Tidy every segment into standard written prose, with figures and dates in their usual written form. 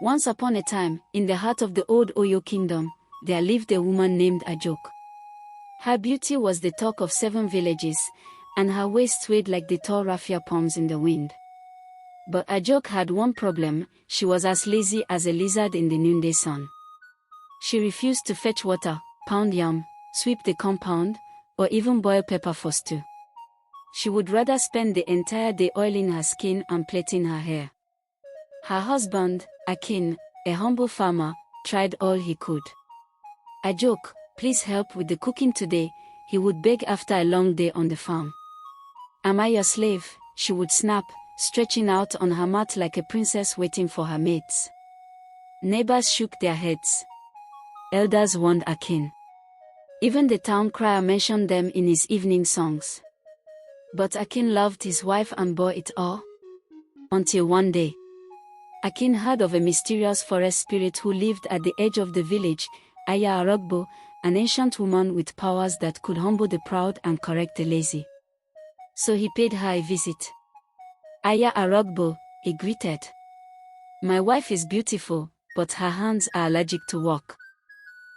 Once upon a time, in the heart of the old Oyo kingdom, there lived a woman named Ajoke. Her beauty was the talk of 7 villages, and her waist swayed like the tall raffia palms in the wind. But Ajoke had one problem: she was as lazy as a lizard in the noonday sun. She refused to fetch water, pound yam, sweep the compound, or even boil pepper for stew. She would rather spend the entire day oiling her skin and plaiting her hair. Her husband, Akin, a humble farmer, tried all he could. "Ajoke, please help with the cooking today," he would beg after a long day on the farm. "Am I your slave?" she would snap, stretching out on her mat like a princess waiting for her mates. Neighbors shook their heads. Elders warned Akin. Even the town crier mentioned them in his evening songs. But Akin loved his wife and bore it all. Until one day, Akin heard of a mysterious forest spirit who lived at the edge of the village, Aya Arogbo, an ancient woman with powers that could humble the proud and correct the lazy. So he paid her a visit. "Aya Arogbo," he greeted. "My wife is beautiful, but her hands are allergic to work."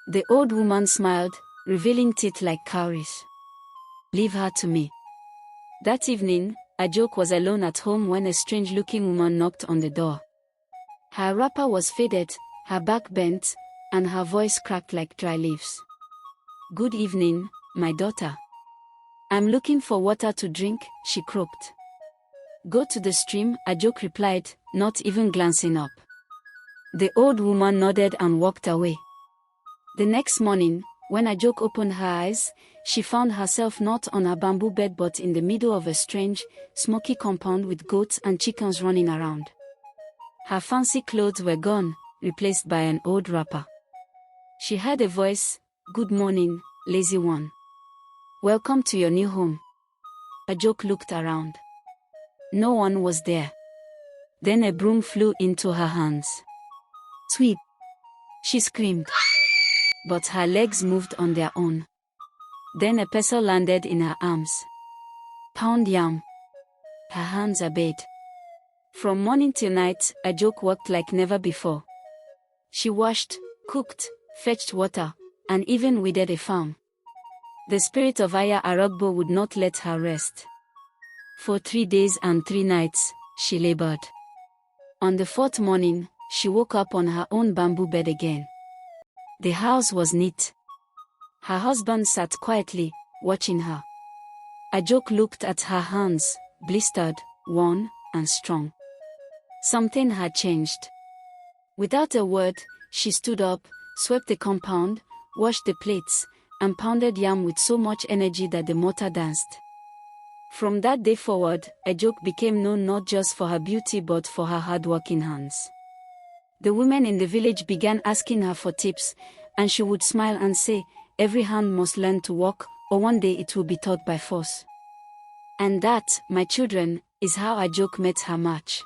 The old woman smiled, revealing teeth like cowries. "Leave her to me." That evening, Ajoke was alone at home when a strange-looking woman knocked on the door. Her wrapper was faded, her back bent, and her voice cracked like dry leaves. "Good evening, my daughter. I'm looking for water to drink," she croaked. "Go to the stream," Ajoke replied, not even glancing up. The old woman nodded and walked away. The next morning, when Ajoke opened her eyes, she found herself not on a bamboo bed but in the middle of a strange, smoky compound with goats and chickens running around. Her fancy clothes were gone, replaced by an old wrapper. She heard a voice, "Good morning, lazy one. Welcome to your new home." Ajoke looked around. No one was there. Then a broom flew into her hands. "Sweep!" she screamed. But her legs moved on their own. Then a pestle landed in her arms. "Pound yam." Her hands obeyed. From morning till night, Ajoke worked like never before. She washed, cooked, fetched water, and even weeded a farm. The spirit of Aya Arogbo would not let her rest. For 3 days and 3 nights, she labored. On the 4th morning, she woke up on her own bamboo bed again. The house was neat. Her husband sat quietly, watching her. Ajoke looked at her hands, blistered, worn, and strong. Something had changed. Without a word, she stood up, swept the compound, washed the plates, and pounded yam with so much energy that the mortar danced. From that day forward, Ajoke became known not just for her beauty but for her hard-working hands. The women in the village began asking her for tips, and she would smile and say, "Every hand must learn to walk, or one day it will be taught by force." And that, my children, is how Ajoke met her match.